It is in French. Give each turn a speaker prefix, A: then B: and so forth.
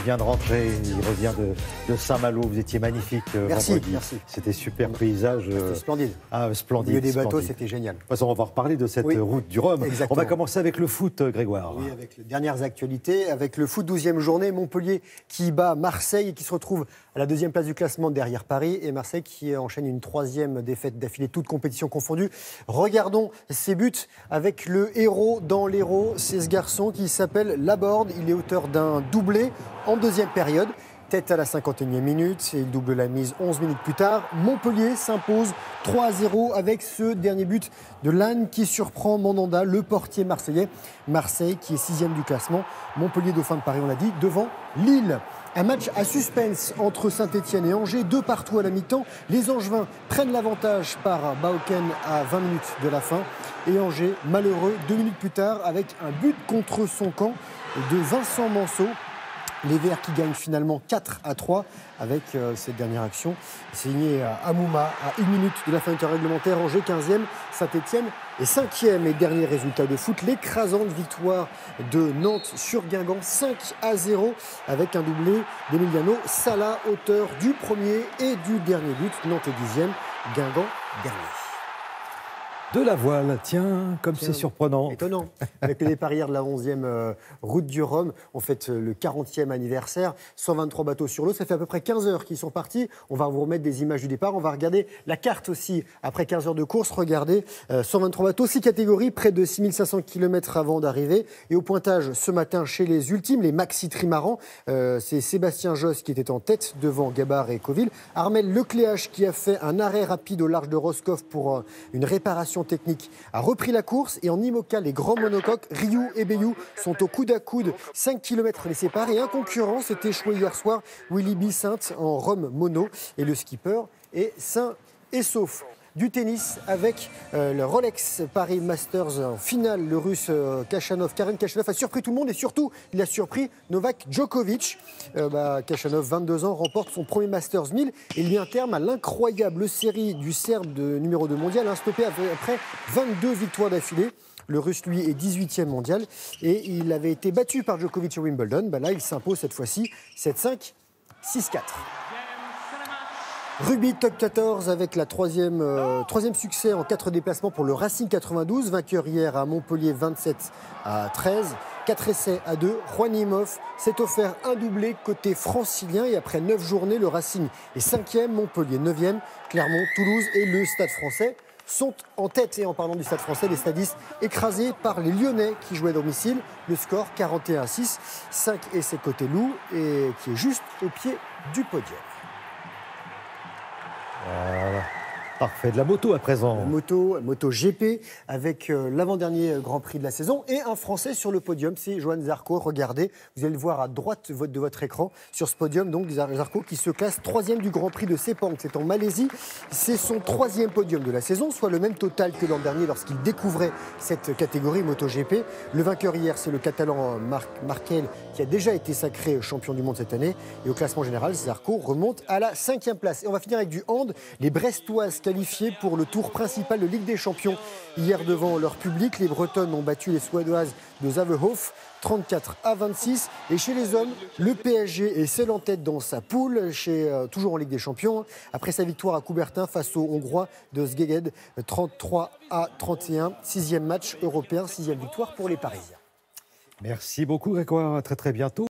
A: vient de rentrer, il revient de Saint-Malo. Vous étiez magnifique vendredi.
B: Merci.
A: C'était super paysage.
B: C'était splendide.
A: Ah, splendide.
B: Au milieu des bateaux,
A: splendide.
B: c'était génial.
A: De toute façon, on va reparler de cette route du Rhum.
B: Exactement.
A: On va commencer avec le foot, Grégoire.
B: Oui, avec les dernières actualités, avec le foot 12e journée, Montpellier qui bat Marseille et qui se retrouve à la 2e place du classement derrière Paris, et Marseille qui enchaîne une 3e défaite d'affilée, toutes compétitions confondues. Regardons ses buts avec le héros dans l'héros, c'est ce garçon qui s'appelle Laborde. Il est auteur d'un doublé en 2e période. Tête à la 51e minute, et il double la mise 11 minutes plus tard. Montpellier s'impose 3-0 avec ce dernier but de Lannes qui surprend Mandanda, le portier marseillais. Marseille qui est 6e du classement. Montpellier, dauphin de Paris, on l'a dit, devant Lille. Un match à suspense entre Saint-Etienne et Angers, 2 partout à la mi-temps. Les Angevins prennent l'avantage par Bauken à 20 minutes de la fin. Et Angers, malheureux, 2 minutes plus tard, avec un but contre son camp de Vincent Manceau. Les Verts qui gagnent finalement 4-3 avec cette dernière action. Signé Amouma à 1 minute de la fin du temps réglementaire. Angers 15e, Saint-Etienne est 5e. Et dernier résultat de foot, l'écrasante victoire de Nantes sur Guingamp 5-0 avec un doublé d'Emiliano Sala, auteur du premier et du dernier but. Nantes est 10e, Guingamp dernier.
A: De la voile, tiens, comme c'est surprenant.
B: Étonnant. Avec le départ hier de la 11e route du Rhum, on fête le 40e anniversaire, 123 bateaux sur l'eau, ça fait à peu près 15 heures qu'ils sont partis. On va vous remettre des images du départ, on va regarder la carte aussi. Après 15 heures de course, regardez, 123 bateaux, 6 catégories, près de 6500 km avant d'arriver. Et au pointage ce matin chez les ultimes, les maxi trimarans, c'est Sébastien Josse qui était en tête devant Gabard et Coville. Armel Lecléache qui a fait un arrêt rapide au large de Roscoff pour une réparation technique a repris la course, et en IMOCA, les grands monocoques, Ryu et Bayou sont au coude à coude, 5 km les séparent, et un concurrent s'est échoué hier soir, Willy Bissint en Rhum mono, et le skipper est sain et sauf. Du tennis avec le Rolex Paris Masters en finale. Le russe Karen Khachanov a surpris tout le monde, et surtout il a surpris Novak Djokovic. Khachanov, 22 ans, remporte son premier Masters 1000 et il met un terme à l'incroyable série du Serbe de numéro 2 mondial, stoppé après 22 victoires d'affilée. Le Russe, lui, est 18e mondial et il avait été battu par Djokovic au Wimbledon. Là, il s'impose cette fois-ci 7-5, 6-4. Rugby top 14 avec la troisième succès en 4 déplacements pour le Racing 92, vainqueur hier à Montpellier 27-13, 4 essais à 2. Juan Imhoff s'est offert un doublé côté francilien, et après 9 journées, le Racing est 5e, Montpellier 9e, Clermont, Toulouse et le Stade français sont en tête. Et en parlant du Stade français, les stadistes écrasés par les Lyonnais qui jouaient à domicile. Le score 41-6, 5 essais côté loup, et qui est juste au pied du podium.
A: Voilà. Parfait. De la moto à présent.
B: Moto GP avec l'avant-dernier Grand Prix de la saison et un Français sur le podium, c'est Johan Zarco. Regardez, vous allez le voir à droite de votre écran sur ce podium. Donc Zarco qui se classe 3e du Grand Prix de Sepang, c'est en Malaisie. C'est son 3e podium de la saison, soit le même total que l'an dernier lorsqu'il découvrait cette catégorie MotoGP. Le vainqueur hier, c'est le Catalan Markel qui a déjà été sacré champion du monde cette année. Et au classement général, Zarco remonte à la 5e place. Et on va finir avec du hand. Les Brestoises qualifiées pour le tour principal de Ligue des Champions. Hier, devant leur public, les Bretonnes ont battu les Suédoises de Zavehof 34-26. Et chez les hommes, le PSG est seul en tête dans sa poule, toujours en Ligue des Champions, après sa victoire à Coubertin face aux Hongrois de Szeged 33-31. 6e match européen, 6e victoire pour les Parisiens.
A: Merci beaucoup, Grégoire. À très très bientôt.